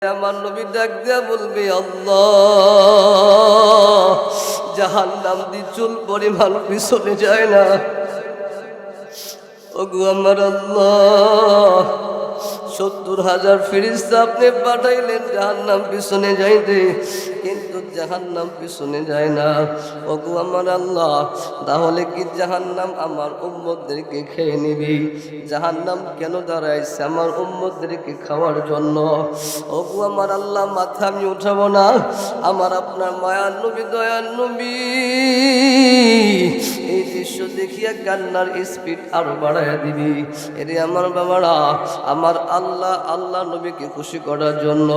আমার নবী ডাক দিয়া বলবে, আল্লাহ, জাহান্নাম দি চুল পরিমাণ পিছনে যায় না। ওগো আমার আল্লাহ, ৭০,০০০ ফেরেশতা আপনি পাঠাইলেন জাহান্নাম পিছনে যাইতে, কিন্তু জাহান্নাম পিছনে যায় না। ওগো আমার আল্লাহ, তাহলে কি জাহান্নাম আমার উম্মতদেরকে খেয়ে নিবি? জাহান্নাম কেন দাঁড়াইছে? আমার উম্মতদেরকে খাওয়ার জন্য। ওগো আমার আল্লাহ, মাথা আমি উঠাবো না। আমার আপনার মায়ার নবী, দয়ার নবী এই দৃশ্য দেখিয়া কান্নার স্পিড আরো বাড়াইয়া দিবি। এরে আমার বাবারা, আমার আল্লাহ নবীকে খুশি করার জন্য,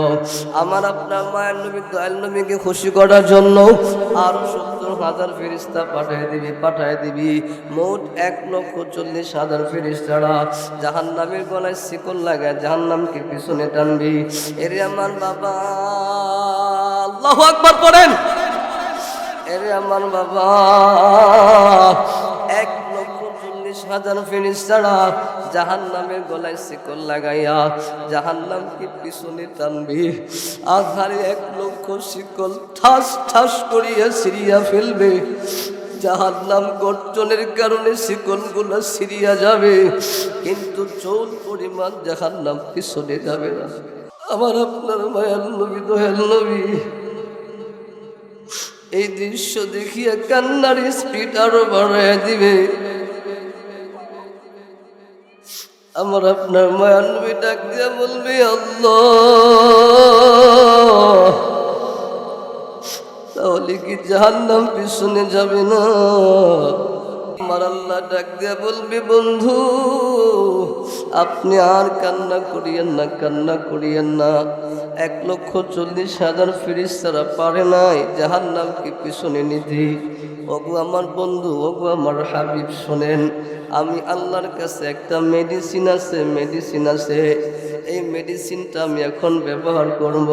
আমার আপনার মায়ের নবী দয়াল নবীকে খুশি করার জন্য আরো ৭০,০০০ ফেরেশতা পাঠায় দিবি। মোট ১,৪০,০০০ ফেরেশতারা জাহান্নামের গলায় শিকল লাগায় জাহান্নামকে পিছনে টানবি। এরে আমার বাবা, আল্লাহু আকবার পড়েন। এরে আমার বাবা, ১,৪০,০০০ ফেরেশতারা জাহান্নামের গলায় শিকল লাগাইয়া জাহান্নামকে পিছনে টানবি। আধারে ১,০০,০০০ শিকল ঠাস ঠাস করিয়া ছিঁড়িয়া ফেলবে। জাহান্নাম গর্জনের কারণে শিকলগুলো ছিঁড়িয়া যাবে, কিন্তু চুল পরিমাণ জাহান্নাম পিছনে যাবে না। আমার আপনার মায়ার নবী, দয়াল নবী এই দৃশ্য দেখিয়া কান্নার স্পিড আরো বাড়াইয়া দিবে। আমার আপনার মায়ার নবী ডাক দিয়া বলবে, আল্লাহ, তাহলে কি জাহান্নাম পিছনে যাবে না? আমার আল্লাহ ডাক দিয়া বলবে, বন্ধু, আপনি আর কান্না করিয়েন না, কান্না করিয়েন না। ১,৪০,০০০ ফেরেশতারা পারে নাই জাহান্নামকে পিছনে নিতে। ওগো আমার বন্ধু, ওগো আমার হাবিব, শোনেন, আমি আল্লাহর কাছে একটা মেডিসিন আছে। এই মেডিসিনটা আমি এখন ব্যবহার করব,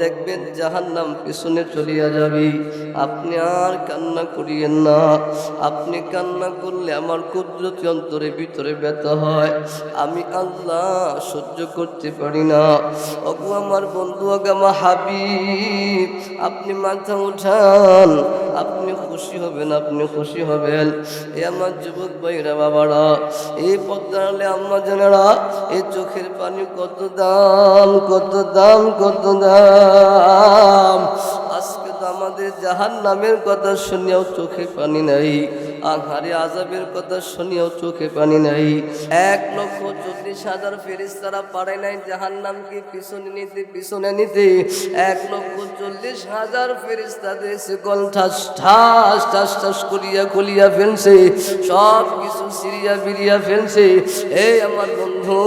দেখবেন জাহান্নাম পিছনে চলিয়া যাবে। আপনি আর কান্না করিয়েন না। আপনি কান্না করলে আমার কুদরতি অন্তরের ভিতরে ব্যথা হয়, আমি আল্লাহ সহ্য করতে পারি না। ওগো আমার বন্ধু, ওগো আমার হাবিব, আপনি মাথা উঠান, আপনি খুশি হবেন, আপনি খুশি হবেন। এ আমার যুবক ভাইরা, বাবারা, এই পদ্মালে আম্মা জানেরা, এই চোখের পানি কত দাম, কত দাম, কত দাম। আজকে তো আমাদের জাহান্নামের কথা শুনিয়াও চোখে পানি নাই, আঘারে আযাবের কথা শুনিয়াও চোখে পানি নাই। ১,৪০,০০০ ফেরেশতারা পারে নাই জাহান্নামকে পিছনে নিতে। ১,৪০,০০০ ফেরেশতাদের শিকল ঠাস ঠাস ঠাস ঠাস করিয়া খুলিয়া ফেলছে, সব কিছু ছিঁড়িয়া বিড়িয়া ফেলছে। এই আমার বন্ধু,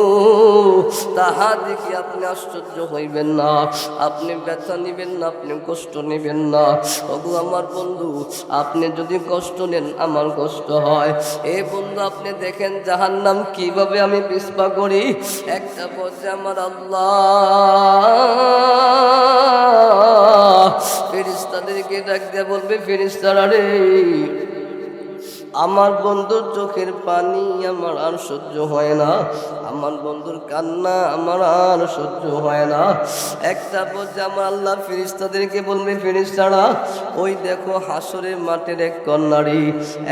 তাহা দেখি আপনি আশ্চর্য হইবেন না, আপনি ব্যথা নিবেন না, আপনি কষ্ট নিবেন না। ওগো আমার বন্ধু, আপনি যদি কষ্ট নেন আমার কষ্ট হয়। এই বন্ধু, আপনি দেখেন জাহান্নাম কিভাবে আমি পিছপা করি। একটা পর্যায়ে আমার আল্লাহ ফেরেশতাদেরকে ডাক দিয়ে বলবে, ফেরেশতারা রে, আমার বন্ধুর চোখের পানি আমার আর সহ্য হয় না, আমার বন্ধুর কান্না আমার আর সহ্য হয় না। একটা পর্যায়ে আমার আল্লাহ ফেরেশতাদেরকে বলবে, ফেরেশতারা, ওই দেখো হাসরের মাঠের এক কন্যারি,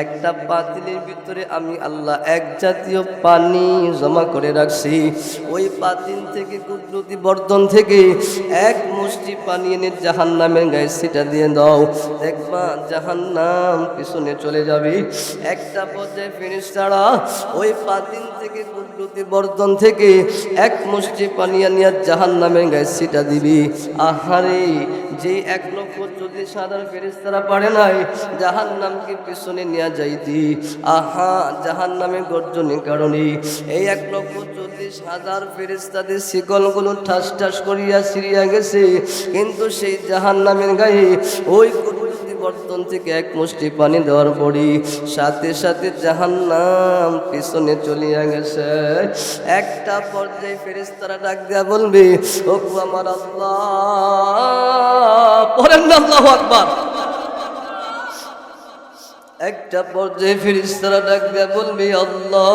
একটা পাতিলের ভিতরে আমি আল্লাহ এক জাতীয় পানি জমা করে রাখছি। ওই পাতিল থেকে, কুদরতি বর্তন থেকে এক মুষ্টি পানি এনে জাহান্নামের গায়ে ছিটা দিয়ে দাও, দেখবা জাহান্নাম পিছনে চলে যাবে। একটা পর্যায়ে ফেরেশতারা ওই পাতিল থেকে, কুদরতি বর্তন থেকে এক মুষ্টি পানি আনিয়া জাহান্নামের গায়ে ছিটা দিবি। আহারে, যে ১,৪০,০০০ ফেরেশতারা পারে নাই জাহান্নামকে পিছনে নিয়ে যাইতি, আহা, জাহান্নামে গর্জনের কারণে এই ১,৪০,০০০ ফেরেশতাদের শিকলগুলো ঠাস ঠাস করিয়া ছিঁড়িয়া গেছে, কিন্তু সেই জাহান্নামের গায়ে ওই কুদরতি বর্তন থেকে এক মুষ্টি পানি দেওয়ার পরই সাথে সাথে জাহান্নাম পিছনে চলিয়া গেছে। একটা পর্যায়ে ফেরেশতারা ডাক দিয়া বলবে, ওগো আমার আল্লাহ, পড়েন না আল্লাহু আকবার। একটা পর্যায়ে ফেরেশতারা ডাক দিয়া বলবে, আল্লাহ,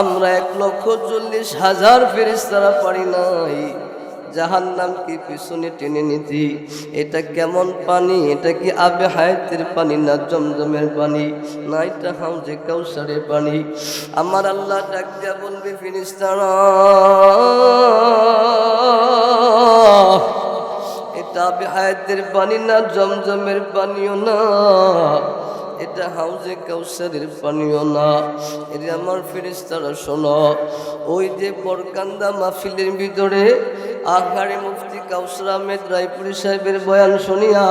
আমরা 1,40,000 ফেরেশতারা পারি নাই জাহান্নামকে পিছনে টেনে নিতে। এটা কেমন পানি? এটা কি আবে হায়াতের পানি না জমজমের পানি না এটা হাউজে কাউসারের পানি? আমার আল্লাহ ডাক দিয়া বলবে ফেরেশতারা এটা আবে হায়াতের পানি না জমজমের পানিও না, এটা হাউজে কাউসারের পানিও না। এটা আমার ফেরেশতারা শোনো, ওই যে বরকান্দা মাহফিলের ভিতরে আখড়ে মুফতি কাউসার আহমেদ রায়পুরি সাহেবের বয়ান শুনিয়া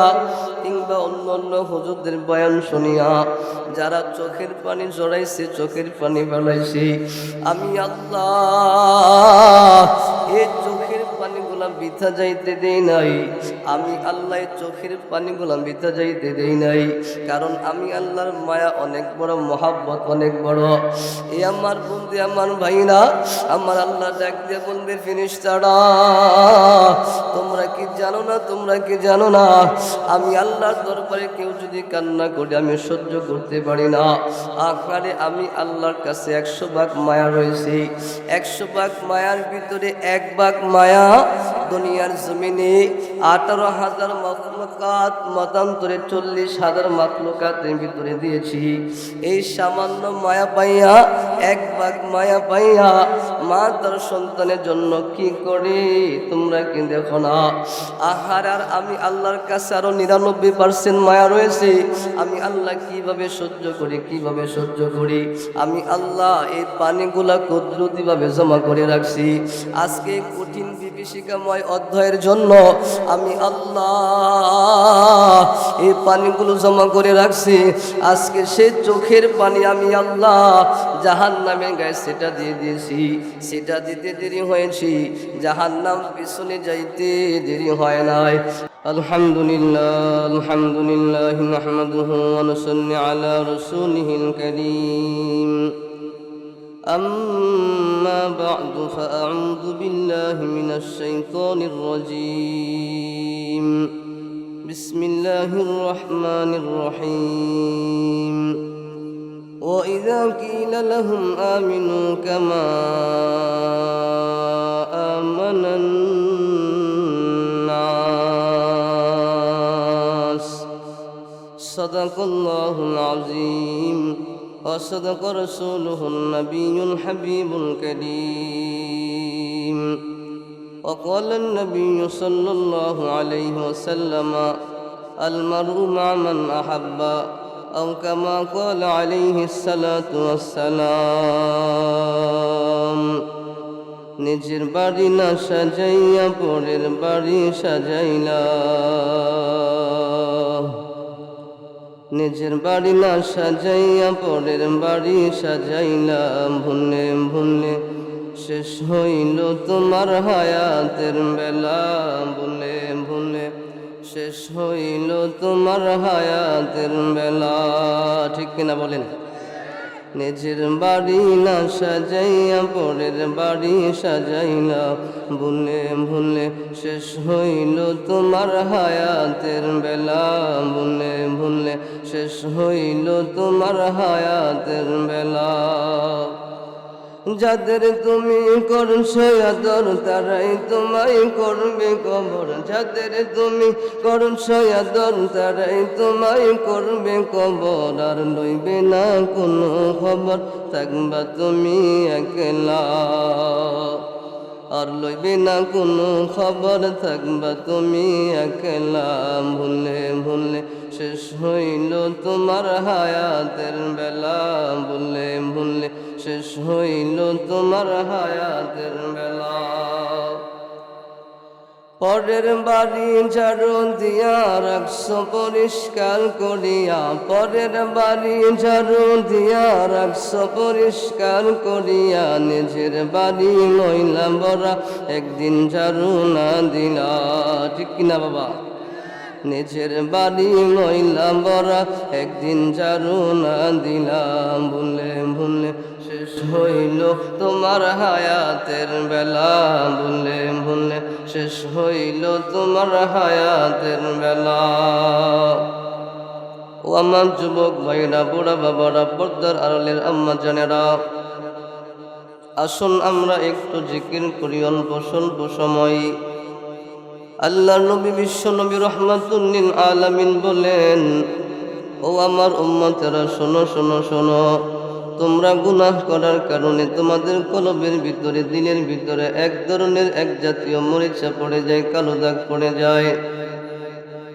কিংবা অন্য অন্য হুজুরদের বয়ান শুনিয়া যারা চোখের পানি জড়াইছে, চোখের পানি বেলাইছে, আমি আল্লাহ এই চোখের পানিগুলা বৃথা যাইতে দেই নাই। আমি আল্লাহ চোখের পানিগুলা বৃথা যাইতে দেই নাই, কারণ আমি আল্লাহর মায়া অনেক বড়, মহাব্বত অনেক বড়। এ আমার বন্ধু, আমার ভাইরা, আমার আল্লাহ ডাক দিয়ে বলবে ফেরেশতারা তোমরা কি জানো না, তোমরা কি জানো না আমি আল্লাহর দরবারে কেউ যদি কান্না করে আমি সহ্য করতে পারি না। আখড়ে আমি আল্লাহর কাছে 100 ভাগ মায়া রয়েছে। 100 ভাগ মায়ার ভিতরে 1 ভাগ মায়া দুনিয়ার জমিনে 18,000 মাখলুকাত মতান্তরে 40,000 মাখলুকাতের ভিতরে দিয়েছি। এই সামান্য মায়া পাইয়া, 1 ভাগ মায়া পাইয়া মা তার সন্তানের জন্য কি করে তোমরা কি দেখো না? আহার আর আমি আল্লাহর কাছে আরো 99% মায়া রয়েছে। আমি আল্লাহ কিভাবে সহ্য করি, কিভাবে সহ্য করি? আমি আল্লাহ এই পানিগুলা কুদরতিভাবে জমা করে রাখছি। আজকে কঠিন বিভীষিকাময় অধ্যায়ের জন্য আমি আল্লাহ এই পানিগুলো জমা করে রাখছি। আজকে সে চোখের পানি আমি আল্লাহ জাহান্নামের গায়ে সেটা দিয়ে দিয়েছি। সেটা দিতে দেরি হয়েছি, জাহান্নাম পিছনে যাইতে দেরি হয় নাই। আলহামদুলিল্লাহ, আলহামদুলিল্লাহ নাহমাদুহু ওয়া নুসাল্লি আলা রাসূলিহিল কারীম। أما بعد فأعوذ بالله من الشيطان الرجيم. بسم الله الرحمن الرحيم. وإذا قيل لهم آمنوا كما آمن الناس صدق الله العظيم وصدق رسوله النبي الحبيب الكريم. وقال النبي صلى الله عليه وسلم المرء مع من أحب أو كما قال عليه الصلاة والسلام. নিজের বাড়ি না সাজাইয়া পরের বাড়ি সাজাইলা, নিজের বাড়ি না সাজাইয়া পরের বাড়ি সাজাইলা, ভুলে ভুলে শেষ হইল তোমার হায়াতের বেলা, ভুলে ভুলে শেষ হইল তোমার হায়াতের বেলা। ঠিক কিনা বলেন? নিজের বাড়ি না সাজাইয়া পরের বাড়ি সাজাইলা, ভুলে ভুলে শেষ হইল তোমার হায়াতের বেলা, ভুলে ভুলে শেষ হইল তোমার হায়াতের বেলা। যাদের তুমি করছো আদর তারাই তোমায় করবে কবর, যাদের তুমি করছো আদর তারাই তোমায় করবে কবর। আর লইবে না কোনো খবর থাকবা তুমি একলা, আর লইবে না কোনো খবর থাকবা তুমি একলা, ভুলে ভুলে শেষ হইল তোমার হায়াতের বেলা, ভুলে ভুলে শেষ হইল তোমার হায়াতের বেলা। পরের বাড়ি ঝাড়ু দিয়া রাখছো পরিষ্কার করিয়া, পরের বাড়ি ঝাড়ু দিয়া রাখছো পরিষ্কার করিয়া, নিজের বাড়ি ময়লা ভরা একদিন ঝাড়ু না দিলা। ঠিক কিনা বাবা? নিজের বাড়ি ময়লা ভরা একদিন ঝাড়ু না দিলাম, ভুলে ভুলে শেষ হইল তোমার হায়াতের বেলা, ভুলে ভুলে শেষ হইল তোমার হায়াতের বেলা। ও আমার যুবক ভাইরা, বুড়া বাবারা, পর্দার আড়ালের আম্মা জানেরা, আসুন আমরা একটু জিকির করি অল্প স্বল্প সময়। আল্লাহর নবী বিশ্ব নবী রহমাতুল লিল আলামিন বলেন, ও আমার উম্মতেরা শোনো শোনো শোনো, তোমরা গুনাহ করার কারণে তোমাদের কলবের ভিতরে দিলের ভিতরে এক ধরনের এক জাতীয় মরিচা পড়ে যায়, কালো দাগ পড়ে যায়।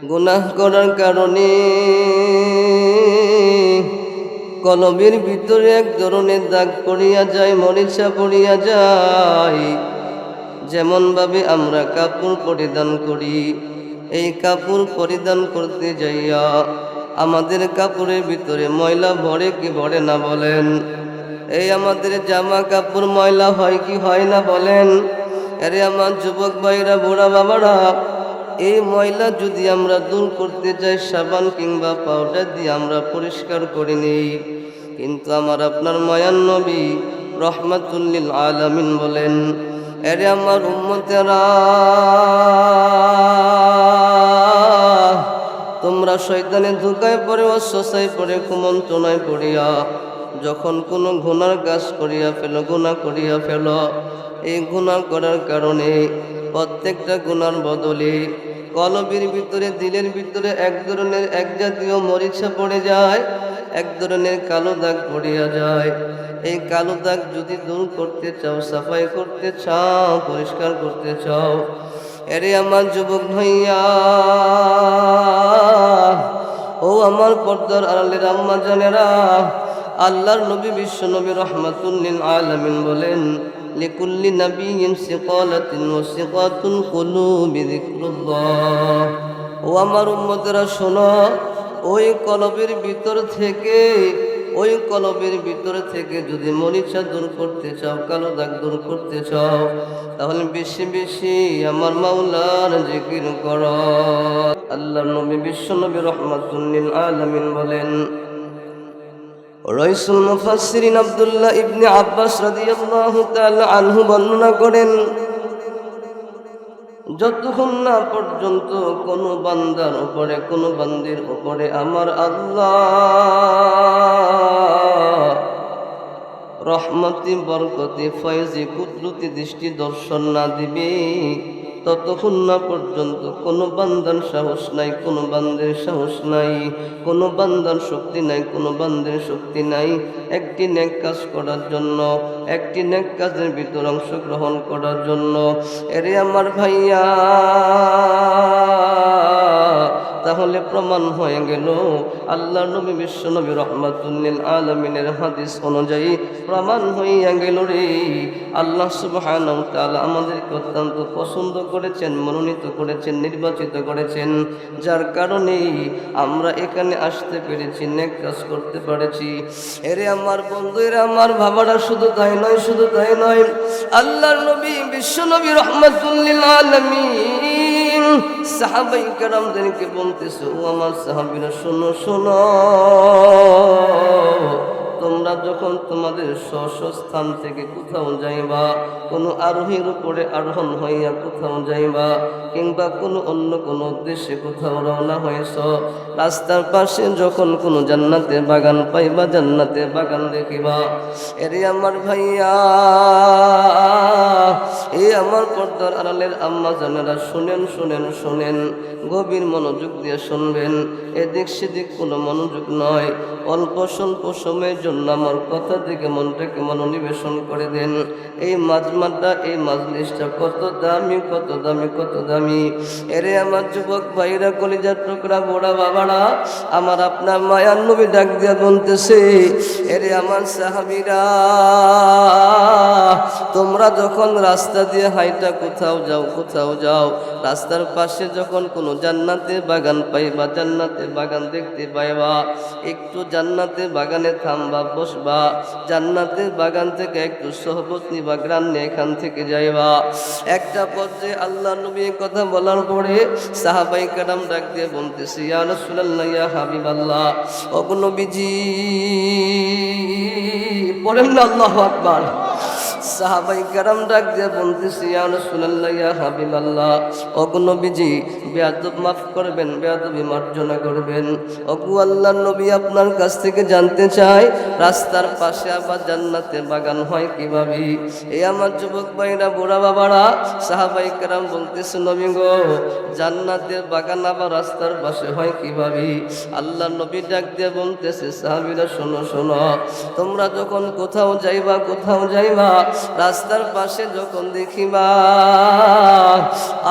গুনাহ করার কারণে কলবের ভিতরে এক ধরনের দাগ পড়িয়া যায়, মরিচা পড়িয়া যায়। যেমন ভাবে আমরা কাপড় পরিধান করি, এই কাপড় পরিধান করতে যাইয়া আমাদের কাপড়ের ভিতরে ময়লা ভরে কি ভরে না বলেন? এই আমাদের জামা কাপড় ময়লা হয় কি হয় না বলেন? আরে আমার যুবক ভাইরা, বুড়া বাবারা, এই ময়লা যদি আমরা দূর করতে যাই সাবান কিংবা পাউডার দিয়ে আমরা পরিষ্কার করে নিই, কিন্তু আমার আপনার মায়ান নবী রহমাতুল লিল আলামিন বলেন, আরে আমার উম্মতেরা, তোমরা শয়তানের ধোঁকায় পড়ে, অসসায় পড়ে, কুমন্ত্রণায় পড়িয়া যখন কোনো গুনার কাজ করিয়া ফেলো, গুনাহ করিয়া ফেলো, এই গুনাহ করার কারণে প্রত্যেকটা গুনার বদলে কলবের ভিতরে দিলের ভিতরে এক ধরনের এক জাতীয় মরিচা পড়ে যায়, এক ধরনের কালো দাগ পড়িয়া যায়। এই কালো দাগ যদি দূর করতে চাও, সাফাই করতে চাও, পরিষ্কার করতে চাও, এরে আমার যুবক ভাইয়া, ও আমার পর্দার আড়ালের আম্মা জানেরা, আল্লাহর নবী বিশ্ব নবী রহমাতুল লিল আলামিন বলেন, লিকুল্লি নাবিয়্যিন সিকালাতুন ওয়া সিকাতুল কুলুবি যিকরুল্লাহ। ও আমার উম্মতেরা শোনো, ওই কলবের ভিতর থেকে, ওই কলবের ভিতর থেকে যদি মরিচা দূর করতে চাও, কালো দাগ দূর করতে চাও, তাহলে বেশি বেশি আমার মাওলার জিকির করো। আল্লাহর নবী বিশ্ব নবী রহমাতুল লিল আলামিন বলেন, রাইসুল মুফাসসিরিন আব্দুল্লাহ ইবনে আব্বাস রাদিয়াল্লাহু তাআলা আনহু বর্ণনা করেন, যতক্ষণ না পর্যন্ত কোনো বান্দার উপরে, কোনো বান্দির উপরে আমার আল্লাহ রহমতি, বরকতি, ফয়জি, কুদরতি দৃষ্টি দর্শন না দিবে, ততক্ষণ না পর্যন্ত কোনো বান্দার সাহস নাই, কোনো বান্দের সাহস নাই, কোনো বান্দার শক্তি নাই, কোনো বান্দের শক্তি নাই একটি নেক কাজ করার জন্য, একটি নেক কাজের ভিতর অংশগ্রহণ করার জন্য। এরে আমার ভাইয়া, তাহলে প্রমাণ হয়ে গেল আল্লাহর নবী বিশ্ব নবী রহমাতুল লিল আলামিনের হাদিস অনুযায়ী প্রমাণ হইয়া গেল রে, আল্লাহ সুবহানাহু ওয়া তাআলা আমাদেরকে অত্যন্ত পছন্দ করেছেন, মনোনীত করেছেন, নির্বাচিত করেছেন, যার কারণে আমরা এখানে আসতে পেরেছি, নেক কাজ করতে পেরেছি। এরে আমার বন্ধুরা, আমার বাবারা, শুধু তাই নয়, শুধু তাই নয়, আল্লাহর নবী বিশ্ব নবী রহমাতুল লিল আলামিন সাহাবায়ে কেরামদেরকে বলতেছে, ও আমার সাহাবীরা শোনো শোনো, তোমরা যখন তোমাদের স্থান থেকে কোথাও যাইবা, কোনো আরোহীর উপরে আরোহণ হইয়া কোথাও যাইবা, কিংবা কোনো অন্য কোনো উদ্দেশ্যে কোথাও রওনা হয়েছ, রাস্তার পাশে যখন কোনো জান্নাতের বাগান পাইবা, জান্নাতের বাগান দেখিবা, এরে আমার ভাইয়া, এ আমার পর্দার আড়ালের আম্মা জানেরা, শুনেন শুনেন শুনেন, গভীর মনোযোগ দিয়ে শুনবেন, এদিক সেদিক কোনো মনোযোগ নয়, অল্প স্বল্প সময়ের জন্য আমার কথা থেকে মনটাকে মনোনিবেশন করে দেন। এই মাজমাটা, এই মাজলিসটা কত দামি, কত দামি, কত দামি। এরে আমার যুবক ভাইরা, কলিজার টুকরা, বড়া বাবারা, আমার আপনার মায়ার নবী ডাক দিয়া বলতেছে, এরে আমার সাহাবীরা, তোমরা যখন রাস্তা দিয়ে হাইটা কোথাও যাও, কোথাও যাও, রাস্তার পাশে যখন কোনো জান্নাতের বাগান পাইবা, জান্নাতের বাগান দেখতে পাইবা, একটু জান্নাতের বাগানে থামবা, বসবা, জান্নাতের বাগান থেকে একটু সহবত নিবা, গ্রাম নিয়ে এখান থেকে যাইবা। একটা পর্যায়ে আল্লাহ নবী কথা বলার পরে সাহাবায়ে কেরাম ডাক দিয়ে বলতেছে, ইয়া রাসূলুল্লাহ, ইয়া হাবিবাল্লাহ, ওগো নবীজি, পড়েন না আল্লাহু আকবার। সাহাবাই কেরাম ডাক দিয়ে বলতেছি ইয়া রাসূলুল্লাহ ইয়া হাবিবাল্লাহ, ওগো নবীজি বেয়াদব মাফ করবেন, বেয়াদবি মার্জনা করবেন। ওগো আল্লাহর নবী আপনার কাছ থেকে জানতে চাই রাস্তার পাশে আবার জান্নাতে বাগান হয় কিভাবে? এই আমার যুবক ভাইরা বুড়া বাবারা সাহাবাই কেরাম বলতেছে নবী গো জান্নাতের বাগান আবার রাস্তার পাশে হয় কিভাবে? আল্লাহর নবী ডাক দিয়ে বলতেছে সাহাবীরা শোনো শোনো, তোমরা যখন কোথাও যাইবা রাস্তার পাশে যখন দেখিবা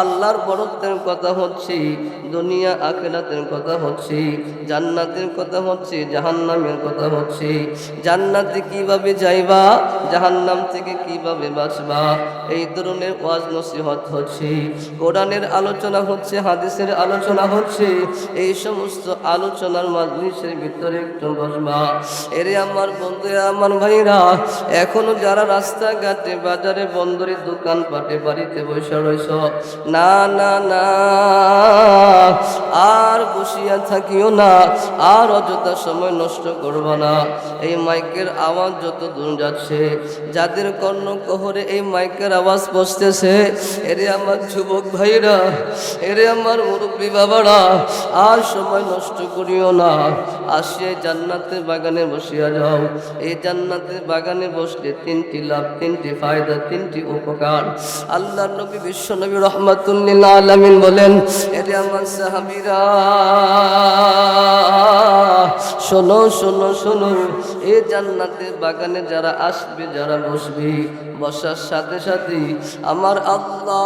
আল্লাহর বরত্বের কথা হচ্ছে, দুনিয়া আখিরাতের কথা হচ্ছে, জান্নাতের কথা হচ্ছে, জাহান্নামের কথা হচ্ছে, জান্নাতে কিভাবে যাইবা, জাহান্নাম থেকে কিভাবে বাঁচবা, এই ধরনের ওয়াজ নসিহত হচ্ছে, কোরআনের আলোচনা হচ্ছে, হাদিসের আলোচনা হচ্ছে। এই সমস্ত আলোচনার মাজলিসের ভিতরে একটু বসবা। এরে আমার বন্ধু আমার ভাইরা, এখনো যারা রাস্তাঘাটে বাজারে বন্দরে দোকানপাটে বাড়িতে বসে রয়েছ, না না না আর বসিয়া থাকিও না, আর অযথা সময় নষ্ট করবা না। এই মাইকের আওয়াজ যত দূর যাচ্ছে, যাদের কর্ণকহরে এই মাইকের আওয়াজ পৌঁছতেছে, এরে আমার যুবক ভাইরা, এরে আমার মুরব্বী বাবারা, আর সময় নষ্ট করিও না, আসিয়া জান্নাতের বাগানে বসিয়া যাও। এই জান্নাতের বাগানে বসলে তিনটি লাভ, তিনটি ফায়দা, তিনটি উপকার। আল্লাহর নবী বিশ্ব নবী রহমাতুল লিল আলামিন বলেন, এরে আমার সাহাবীরা শোনো শোনো শোনো, এই জান্নাতের বাগানে যারা আসবে, যারা বসবে, বসার সাথে সাথে আমার আল্লাহ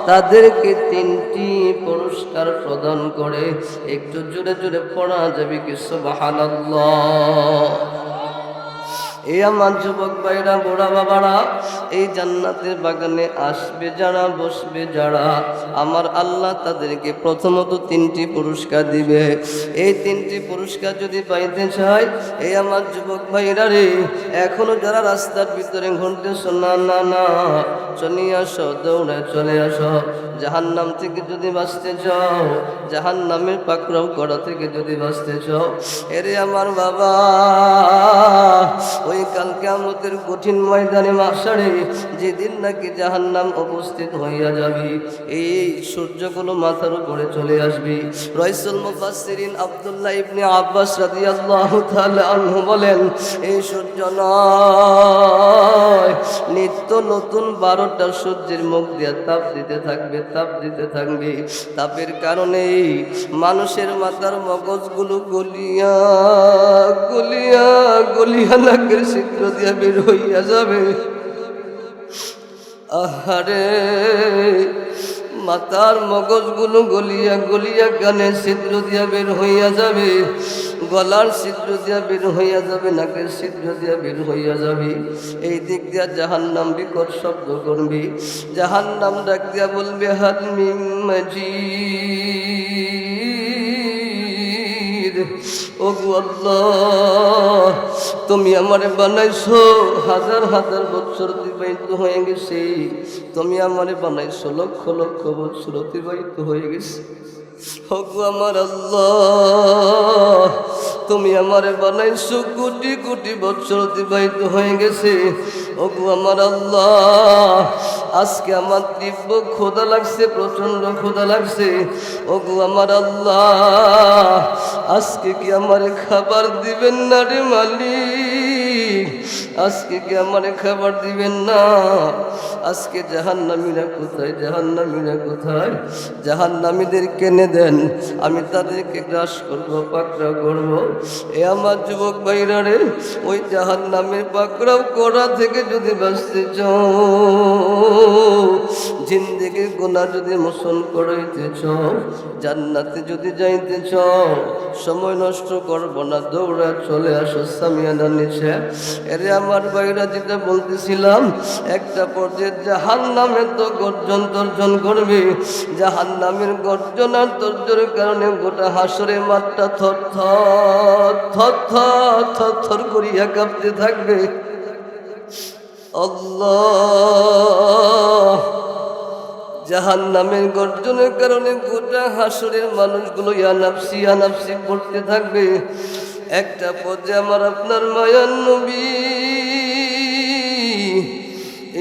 তাদেরকে তিনটি পুরস্কার প্রদান করে। একটু জোরে জোরে পড়া যাবে কি সুবহানাল্লাহ? এই আমার যুবক ভাইরা বুড়া বাবারা, এই জান্নাতের বাগানে আসবে যারা, বসবে যারা, আমার আল্লাহ তাদেরকে প্রথমত তিনটি পুরস্কার দিবে। এই তিনটি পুরস্কার যদি পাইতে চাই, এই আমার যুবক ভাইরা রে, এখনো যারা রাস্তার ভিতরে ঘুরতেছ, না না না, চলে আসো, দৌড়ে চলে আসো। জাহান্নাম থেকে যদি বাঁচতে চাও, জাহান্নামের পাকড়াও করা থেকে যদি বাঁচতে চাও, এরে আমার বাবা, ওই কাল কিয়ামতের কঠিন ময়দানে মাশারে যেদিন নাকি জাহান্নাম উপস্থিত হইয়া যাবে, এই সূর্যগুলো মাথার উপরে চলে আসবে। রাইসুল মুফাসসিরিন আব্দুল্লাহ ইবনে আব্বাস রাদিয়াল্লাহু তাআলা আনহু বলেন, এই সূর্য নয়, নিত্য নতুন 12টা সূর্যের মুখ দিয়ে তাপ দিতে থাকবে, তাপ দিতে থাকবে। তাপের কারণে মানুষের মাথার মগজগুলো গলিয়া গলিয়া গলিয়া নাকের ছিদ্র দিয়ে বের হইয়া যাবে। আহারে, মাথার মগজগুলো গলিয়া গলিয়া কানের ছিদ্র দিয়া বের হইয়া যাবে, গলার ছিদ্র দিয়া বের হইয়া যাবে, নাকের ছিদ্র দিয়া বের হইয়া যাবে। এই দিক দিয়া জাহান্নাম বিকট শব্দ করবে, জাহান্নাম ডাক দিয়া বলবে, হাল মিন মাজিদ, ওগো আল্লাহ তুমি আমারে বানাইছো, হাজার হাজার বছর অতিবাহিত হয়ে গেছে, তুমি আমারে বানাইছো লক্ষ লক্ষ বছর অতিবাহিত হয়ে গেছে। ওগো আমার আল্লাহ তুমি আমারে বানাইছো কোটি কোটি বছর অতিবাহিত হয়ে গেছে। ওগো আমার আল্লাহ আজকে আমার তীব্র ক্ষুধা লাগছে, প্রচন্ড ক্ষুধা লাগছে। ওগো আমার আল্লাহ আজকে কি আমারে খাবার দিবেন না রে মালিক? আজকে কি আমারে খাবার দিবেন না? আজকে জাহান্নামীরা কোথায়, জাহান্নামীরা কোথায়? জাহান্নামীদের কেনে দেন, আমি তাদেরকে গ্রাস করব, পাকড়াও করব। এ আমার যুবক ভাইরা রে, ওই জাহান্নামের পাকড়াও করা থেকে যদি বাঁচতে চাও, জিন্দেগির গুনাহ যদি মোচন করাইতে চাও, জান্নাতে যদি যাইতে চাও, সময় নষ্ট করব না, দৌড়া চলে আসো সামিয়ানার নিচে। এরে আমার ভাইরা, যেটা বলতেছিলাম, একটা পর্যায়ে জাহান্নামে তো গর্জন তর্জন করবে, জাহান্নামের গর্জন আর তর্জনের কারণে গোটা হাসরের মাঠটা থর থর থর থর থর থর করিয়া কাঁপতে থাকবে। আল্লাহ, জাহান্নামের গর্জনের কারণে গোটা হাসরের মানুষগুলো ইয়া নাফসি ইয়া নাফসি পড়তে থাকবে। একটা পর্যায়ে আমার আপনার মায়ার নবী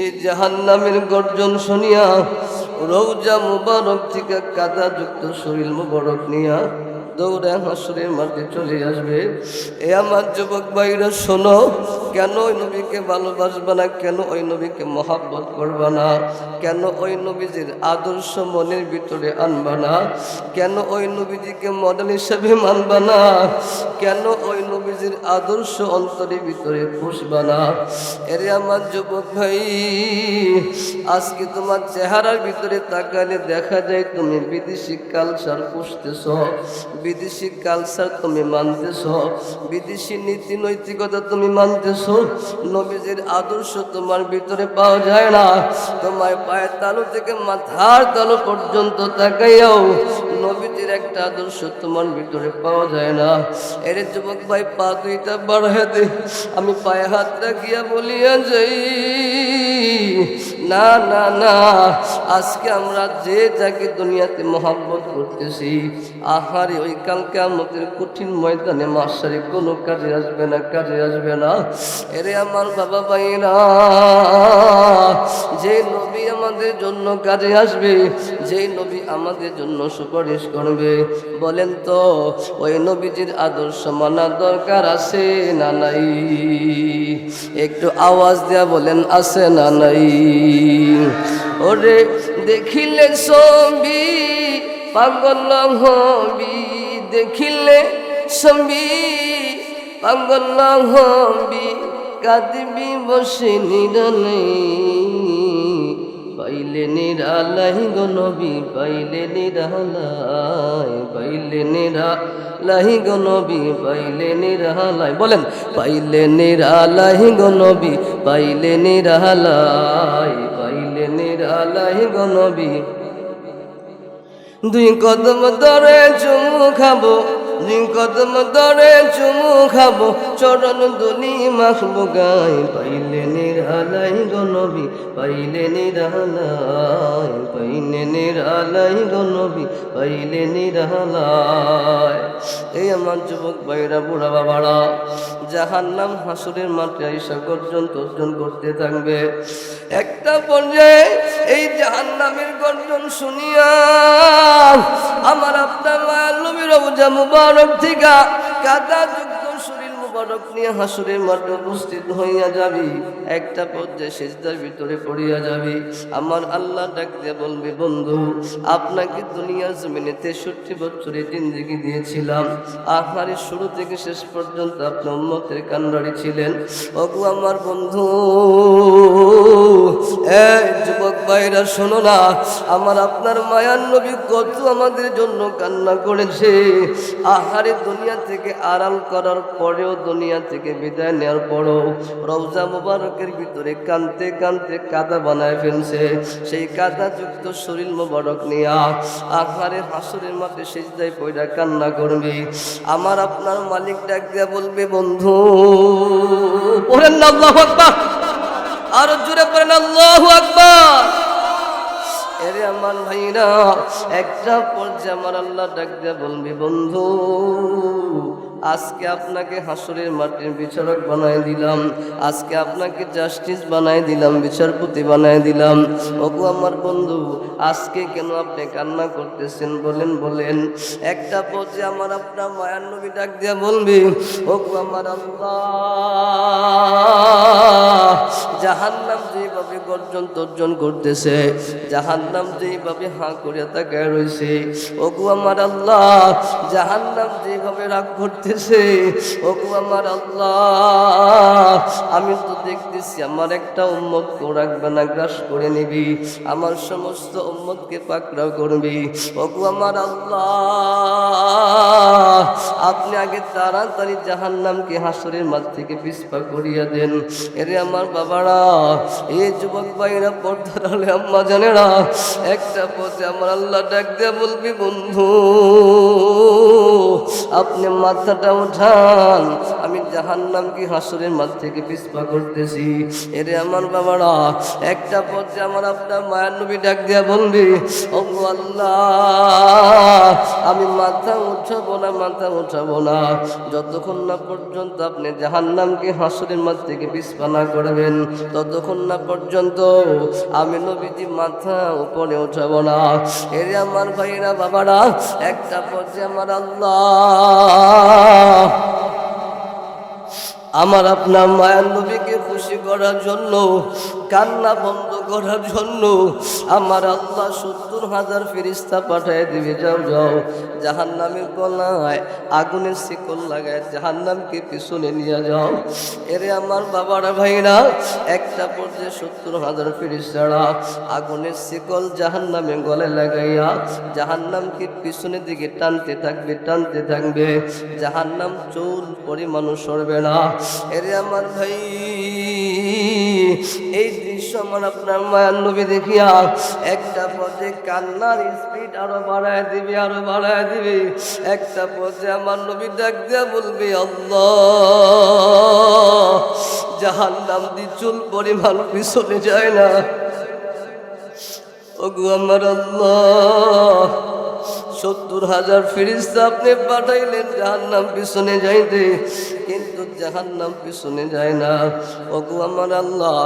এই জাহান্নামের গর্জন শুনিয়া রওজা মুবারক থেকে কাদাযুক্ত শরীর মুবারক নিয়া দৌড়ে হাসরের মাঠে চলে আসবে। এ আমার যুবক ভাইরা শোনো, কেন ওই নবীকে ভালোবাসবা না? কেন ওই নবীকে মহাব্বত করবা না? কেন ওই নবীজির আদর্শ মনের ভিতরে আনবা না? কেন ওই নবীজিকে মডেল হিসেবে মানবা না? কেন ওই নবীজির আদর্শ অন্তরের ভিতরে পুষবা না? এরে আমার যুবক ভাই, আজকে তোমার চেহারার ভিতরে তাকালে দেখা যায় তুমি বিদেশি কালচার পুষতেছ, বিদেশি কালচার তুমি মানতেছ, বিদেশি নীতি নৈতিকতা তুমি মানতেছ। নবীজির আদর্শ তোমার ভিতরে পাওয়া যায় না। তোমার পায়ের তালু থেকে মাথার তালু পর্যন্ত তাকাইয়াও নবীজির একটা আদর্শ তোমার ভিতরে পাওয়া যায় না। এর যুবক ভাই, পা দুইটা বাড়াইয়া দে, আমি পায়ে হাত রাখিয়া বলিয়া যাই, না না না, আজকে আমরা যে যাকে দুনিয়াতে মহব্বত করতেছি, আহারে ওই কাল কিয়ামতের কঠিন ময়দানে মাশারে কোনো কাজে আসবে না, কাজে আসবে না। এরে আমার বাবা ভাইরা, যে নবী আমাদের জন্য কাজে আসবে, যেই নবী আমাদের জন্য সুপারিশ করবে, বলেন তো ওই নবীজির আদর্শ মানা দরকার আছে না নাই? একটু আওয়াজ দেয়া বলেন, আছে না নাই? ওরে দেখিলে ছবি পাগল হবি, দেখিলে ছবি পাগল হবি, কাঁদবি বসে নিরালে, পাইলে নিরালাই গো নবী, পাইলে নিরালাই, পাইলে নিরালাই গো নবী, পাইলে নিরালাই। বলেন, পাইলে নিরালাই গো নবী, পাইলে নিরালাই, পাইলে নিরালাই গো নবী। দুই কদম ধরে চুমু খাবো, দুই কদম ধরে চুমু খাবো, চরণ দুলি মাখবো গায়ে, পাইলে নিরালাই গো নবী, পাইলে নিরালাই, পাইলে নিরালাই গো নবী, পাইলে নিরালাই। এই আমার যুবক ভাইরা, বুড়া বাবারা, জাহান্নাম হাসরের মাঠে আইসা গর্জন তর্জন করতে থাকবে। একটা পর্যায়ে এই জাহান্নামের গর্জন শুনিয়া আমার আপনার মায়ার নবীর রওজা মুবারক থেকে কাদাযুক্ত শরীর মুবারক নিয়ে হাসরের মাঠে উপস্থিত হইয়া যাবি। একটা পর্যায়ে সিজদার ভিতরে পড়িয়া যাবি। আমার আল্লাহ ডাক দিয়ে বলবে, বন্ধু আপনাকে দুনিয়ার জমিনে 63 বছরের জিন্দেগি দিয়েছিলাম, আহারে শুরু থেকে শেষ পর্যন্ত আপনি উম্মতের কান্ডারি ছিলেন। ওগো আমার বন্ধু, এই যুবক ভাইরা শোনো না, আমার আপনার মায়ার নবী কত আমাদের জন্য কান্না করেছে। আহারে দুনিয়া থেকে আরাম করার পরেও, দুনিয়া থেকে বিদায় নেওয়ার পরও রওজা মুবারকের ভিতরে কানতে কানতে কাদা বানায় ফেলছে। সেই কাদাযুক্ত শরীর মুবারক নিয়া আহারে হাসরের মাঠে সিজদায় পড়া কান্না করবে। আমার আপনার মালিক ডাক দিয়া বলবে, বন্ধু পড়েন না আল্লাহু আকবার, আর জোরে পড়েন আল্লাহু আকবার। এরে আমার ভাইরা, একটা পর্যায়ে আমার আল্লাহ ডাক দিয়া বলবে, বন্ধু আজকে আপনাকে হাসরের মাটির বিচারক বানায় দিলাম, আজকে আপনাকে জাস্টিস বানায় দিলাম, বিচারপতি বানায় দিলাম। ওগো আমার বন্ধু, আজকে কেন আপনি কান্না করতেছেন বলেন বলেন। একটা পর্যায়ে আমার আপনার মায়ার নবী ডাক দিয়া বলবে, ওগো আমার আল্লাহ, জাহান্নাম যেভাবে গর্জন তর্জন করতেছে, জাহান্নাম যেভাবে হাঁ করে তাকায় রয়েছে, ওগো আমার আল্লাহ, জাহান্নাম যেভাবে রাগ করতেছে, ওগো আমার আল্লাহ, আমি তো দেখতেছি আমার একটা উম্মতকে রাখবে না, গ্রাস করে নিবি, আমার সমস্ত উম্মতকে পাকড়াও করবি। ওগো আমার আল্লাহ, আপনি আগে তাড়াতাড়ি জাহান্নামকে হাসরের মাঠ থেকে পিছপা করিয়া দেন। এরে আমার বাবারা, এই যুবক ভাইরা, পর্দার আলে আম্মা জানেরা, একটা পথে আমার আল্লাহ ডাক দিয়ে বলবি, বন্ধু আপনি মাথাটা উঠান, আমি আমি জাহান্নামকে হাসরের মাঠ থেকে পিছপা করতেছি। এরে আমার বাবারা, একটা পর্যায়ে আমার আপনার মায়ার নবী ডাক দিয়া বলবি, ও আল্লাহ, আমি মাথা উঠাবো না, মাথা উঠাবো না যতক্ষণ না পর্যন্ত আপনি জাহান্নামকে হাসরের মাঠ থেকে পিছপা না করবেন, ততক্ষণ না পর্যন্ত আমি নবীজি মাথা উপরে উঠাবো না। এরে আমার ভাইরা বাবারা, একটা পর্যায়ে আমার আল্লাহ আমার আপনার মায়ার নবীকে খুশি করার জন্য, কান্না বন্ধ করার জন্য আমার আল্লাহ 70,000 ফেরেশতা পাঠিয়ে দিবে। যাও যাও, জাহান্নামের গলায় আগুনের শিকল লাগায় জাহান্নামকে পিছনে নিয়ে যাও। এরে আমার বাবারা ভাইরা, একটা পর্যায়ে 70,000 ফেরেশতারা আগুনের শিকল জাহান্নামের গলায় লাগাইয়া জাহান্নামকে পিছনের দিকে টানতে থাকবে, টানতে থাকবে। জাহান্নাম চুল পরিমাণও সরবে না। এরে আমার ভাই, এই দৃশ্য আমার আপনার মায়ার নবী দেখিয়া একটা পথে কান্নার স্পিড আরো বাড়ায় দিবে, আরো বাড়ায় দিবে। একটা পথে আমার নবী ডাক দিয়া বলবে, আল্লাহ, জাহান্নাম দি চুল পরিমাণ পিছনে যায় না। ওগো আমার আল্লাহ, 70,000 ফেরেশতা আপনি পাঠাইলেন জাহান্নাম পিছনে যাইতে, কিন্তু জাহান্নাম পিছনে যায় না। ওগো আমার আল্লাহ,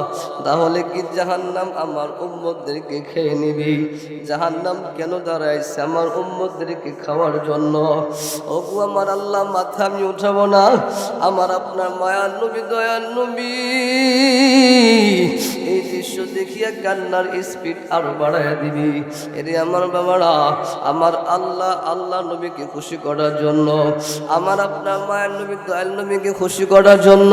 তাহলে কি জাহান্নাম আমার উম্মতদেরকে খেয়ে নিবি? জাহান্নাম কেন দাঁড়াইছে? আমার উম্মতদেরকে খাওয়ার জন্য। ওগো আমার আল্লাহ, মাথা আমি উঠাবো না। আমার আপনার মায়ার নবী, দয়ার নবী এই দৃশ্য দেখিয়া কান্নার স্পিড আরো বাড়াইয়া দিবি। এরে আমার বাবারা, আমার আল্লাহ নবীকে খুশি করার জন্য, আমার আপনার মায়ের নবী দয়াল নবীকে খুশি করার জন্য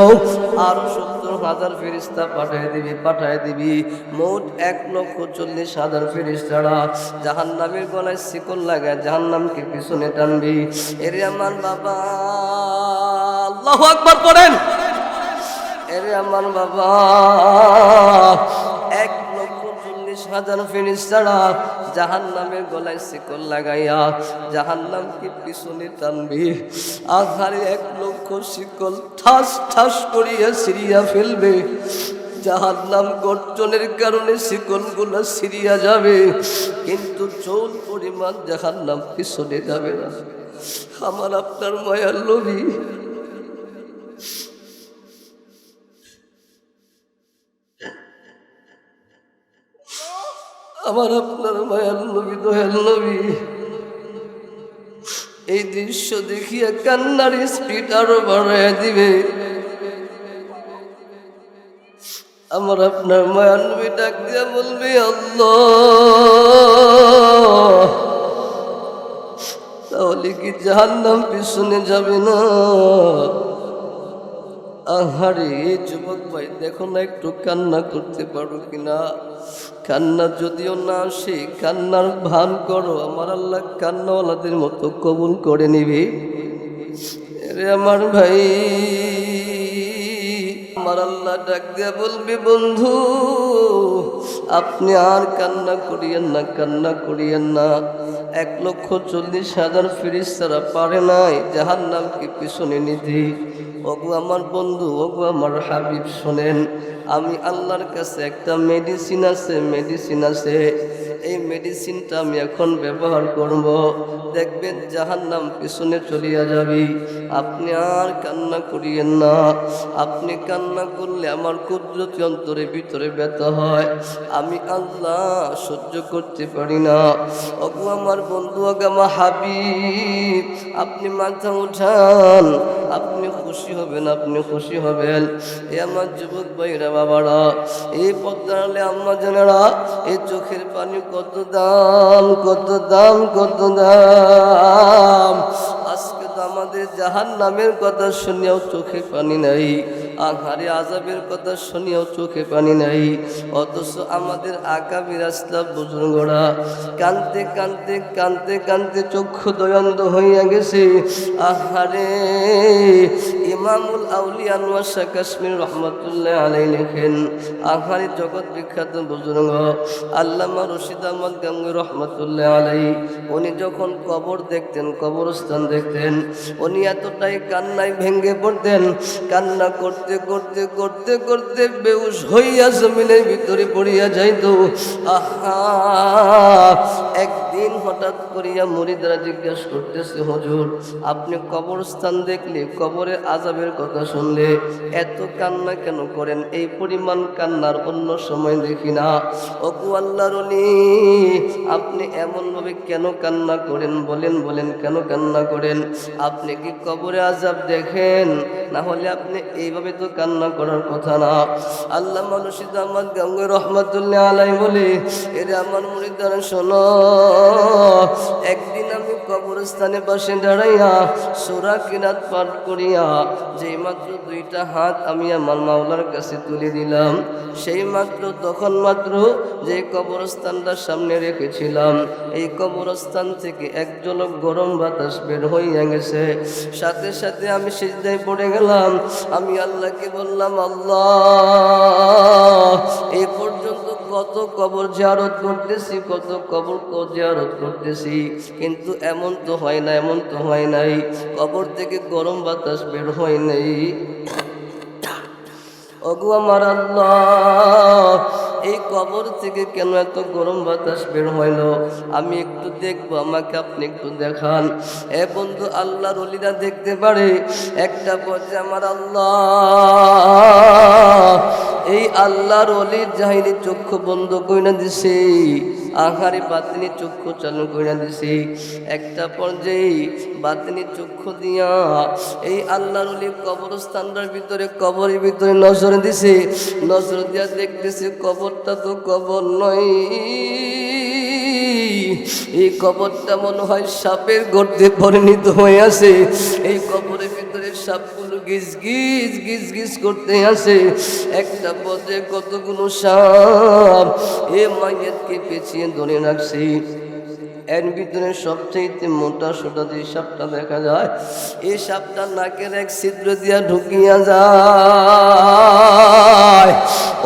আরো 70,000 ফেরেশতা পাঠিয়ে দিবি। মোট 1,40,000 ফেরেশতারা জাহান্নামের গলায় শিকল লাগায় জাহান্নামকে পিছনে টানবি। এরে আমার বাবা, আল্লাহু আকবার পড়েন। এরে আমার বাবা, 1,40,000 ফেরেশতারা জাহান্নামের গলায় শিকল লাগাইয়া জাহান্নামকে পিছনে টানবি। আধারে 1,00,000 শিকল ঠাস ঠাস করিয়া ছিঁড়িয়া ফেলবে। জাহান্নাম গর্জনের কারণে শিকলগুলো ছিঁড়িয়া যাবে, কিন্তু চুল পরিমাণ জাহান্নাম পিছনে যাবে না। আমার আপনার মায়ার নবী আমার আপনার মায়ার নবী দয়াল নবী এই দৃশ্য দেখিয়া কান্নার স্পিড আরো বাড়াইয়া দিবে। আমার আপনার মায়ার নবী ডাক দিয়া বলবে, আল্লাহ, তাহলে কি জাহান্নাম পিছনে যাবে না? আহারে যুবক ভাই, দেখো না একটু কান্না করতে পারো কিনা? কান্না যদিও না আসে, কান্নার ভান করো, আমার আল্লাহ কান্নাওয়ালাদের মতো কবুল করে নিবি। আরে আমার ভাই, আমার আল্লাহ ডাক দিয়া বলবে, বন্ধু, আপনি আর কান্না করিয়েন না, কান্না করিয়েন না। 1,40,000 ফেরেশতারা পারে নাই জাহান্নামকে পিছনে নিতে। ওগো আমার বন্ধু, ওগো আমার হাবিব, শোনেন, আমি আল্লাহর কাছে একটা মেডিসিন আছে। এই মেডিসিনটা আমি এখন ব্যবহার করব, দেখবেন জাহান্নাম পিছনে চলিয়া যাবে। আপনি আর কান্না করিয়েন না। আপনি কান্না করলে আমার কুদরতি অন্তরের ভিতরে ব্যথা হয়, আমি আল্লাহ সহ্য করতে পারি না। ওগো আমার বন্ধু, ওগো আমার হাবিব, আপনি মাথা উঠান, আপনি খুশি হবেন, আপনি খুশি হবেন। এ আমার যুবক ভাইরা বাবারা, এই পদ্মালে আম্মা জানেরা, এই চোখের পানি কত দাম, কত দাম, কত দাম। আজকে তো আমাদের জাহান্নামের কথা শুনেও চোখে পানি নাই। আহারে আযাবের কথা শুনিও চোখে পানি নাই, অথচ আমাদের আকাবির আসলাফ বুজুর্গরা কাঁদতে কাঁদতে কাঁদতে কাঁদতে চক্ষু দয়ন্ত হইয়া গেছে। আহারে ইমামুল আউলিয়া আনোয়ার শাহ কাশ্মীর রহমতুল্লাহ আলাইহি লেখেন, আহারে জগৎ বিখ্যাত বুজুর্গ আল্লামা রশিদ আহমদ গাঙ্গুহি রহমতুল্লাহ আলাইহি, উনি যখন কবর দেখতেন, কবরস্থান দেখতেন, উনি এতটাই কান্নায় ভেঙ্গে পড়তেন, কান্না করতে করতে করতে করতে বেহুশ হইয়া জমিনের ভিতরে পড়িয়া যাইত। আহা, একদিন হঠাৎ করিয়া মুরিদরা জিজ্ঞাসা করতেছে, হুজুর আপনি কবরস্থান দেখলে, কবরের আযাবের কথা শুনলে এত কান্না কেন করেন? এই পরিমাণ কান্নার অন্য সময় দেখি না। ওগো আল্লাহর ওলি, আপনি এমনভাবে কেন কান্না করেন? বলেন বলেন, কেন কান্না করেন? আপনি কি কবরে আযাব দেখেন? না হলে আপনি এইভাবে তো কান্না করার কথা না। আল্লামা রশিদ আহমদ গাঙ্গুহি রহমতুল্লাহ আলাইহি বলে, এরে আমার মুরিদরা শোনো, একদিন আমি কবরস্থানে পাশে দাঁড়াইয়া সূরা কিরাত পাঠ করিয়া যেই মাত্র দুইটা হাত আমি আমার মাওলার কাছে তুলে দিলাম, সেই মাত্র তখন মাত্র যে কবরস্থানটা সামনে রেখেছিলাম, এই কবরস্থান থেকে এক ঝলক গরম বাতাস বের হইয়া গেছে। সাথে সাথে আমি সিজদায় পড়ে গেলাম। আমি আল্লাহকে বললাম, আল্লাহ এই পর্যন্ত কত কবর জিয়ারত করতেছি, কত কবর জিয়ারত করতেছি, কিন্তু এমন তো হয় না, এমন তো হয় নাই, কবর থেকে গরম বাতাস বের হয় নাই। ওগো আমার আল্লাহ, এই কবর থেকে কেন এত গরম বাতাস বের হইল? আমি একটু দেখবো, আমাকে আপনি একটু দেখান। এ বন্ধু, আল্লাহর ওলিরা দেখতে পারে। একটা পর্যায়ে আমার আল্লাহ এই আল্লাহর ওলির জাহিরি চক্ষু বন্ধ কইরা দিছে, আহারে বাতিনি চক্ষু চালু কইরা দিছে। একটা পর্যায়ে বাতিনি চক্ষু দিয়া এই আল্লাহর ওলি কবরস্থানটার ভিতরে, কবরের ভিতরে নজর দিছে। নজর দিয়া দেখতেছে কবরটা তো কবর নয়, এই কবরটা মনে হয় সাপের গর্তে পরিণত হয়ে আছে। এই কবরের ভিতরে সাপগুলো গিজ গিজ গিজ গিজ করতে আছে। একটা পথে কতগুলো সাপ এ মাইয়াতকে পেঁচিয়ে ধরে রাখছে। এর ভিতরে সবচেয়ে মোটা সোটা যে সাপটা দেখা যায়, এই সাপটা নাকের এক ছিদ্র দিয়া ঢুকিয়া যায়,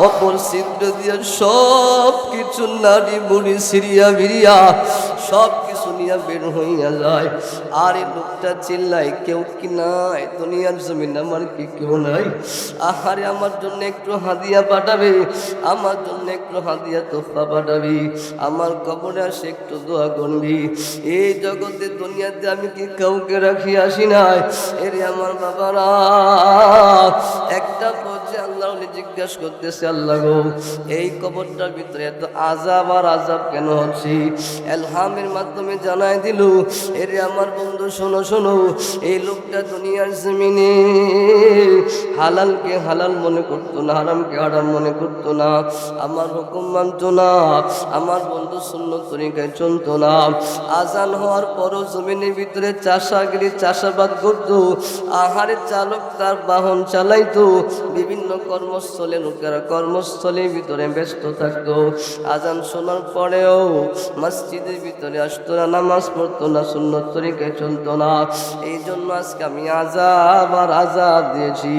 অপর ছিদ্র দিয়া সব কিছু নাড়ি বুড়ি সিরিয়া বিরিয়া সব কিছু নিয়ে বের হইয়া যায়। আর এই লোকটা চিল্লায়, কেউ কি নাই দুনিয়ার জমিন, আমার কি কেউ নাই? আহারে আমার জন্য একটু হাদিয়া পাঠাবে, আমার জন্য একটু হাদিয়া তোফা পাঠাবি, আমার কবরে আসে একটু দোয়া করবি। এই জগতে দুনিয়াতে আমি কি কাউকে রাখি আসি নাই? এরে আমার বাবারা, একটা পর্যায়ে আল্লাহ জিজ্ঞাসা করতেছে, আল্লাহ গো এই কবরটার ভিতরে এত আযাব আর আযাব কেন হচ্ছে? এলহামের মাধ্যমে জানাই দিল, এরে আমার বন্ধু শোনো শোনো, এই লোকটা দুনিয়ার জমিনে হালালকে হালাল মনে করতো না, হারামকে হারাম মনে করতো না, আমার হুকুম মানতো না, আমার বন্ধু সুন্নত তরিকায় চলতো না। আজান হওয়ার পরও জমিনের ভিতরে চাষাগিরি চাষাবাদ করতো। আহারে চালক তার বাহন চালাইতো, বিভিন্ন কর্মস্থলে লোকেরা কর্মস্থলের ভিতরে ব্যস্ত থাকতো। আজান শোনার পরেও মসজিদের ভিতরে আসতো না, নামাজ পড়তো না, সুন্নত তরিকায় চলতো না। এই জন্য আজকে আমি আযাব আর আযাব দিয়েছি।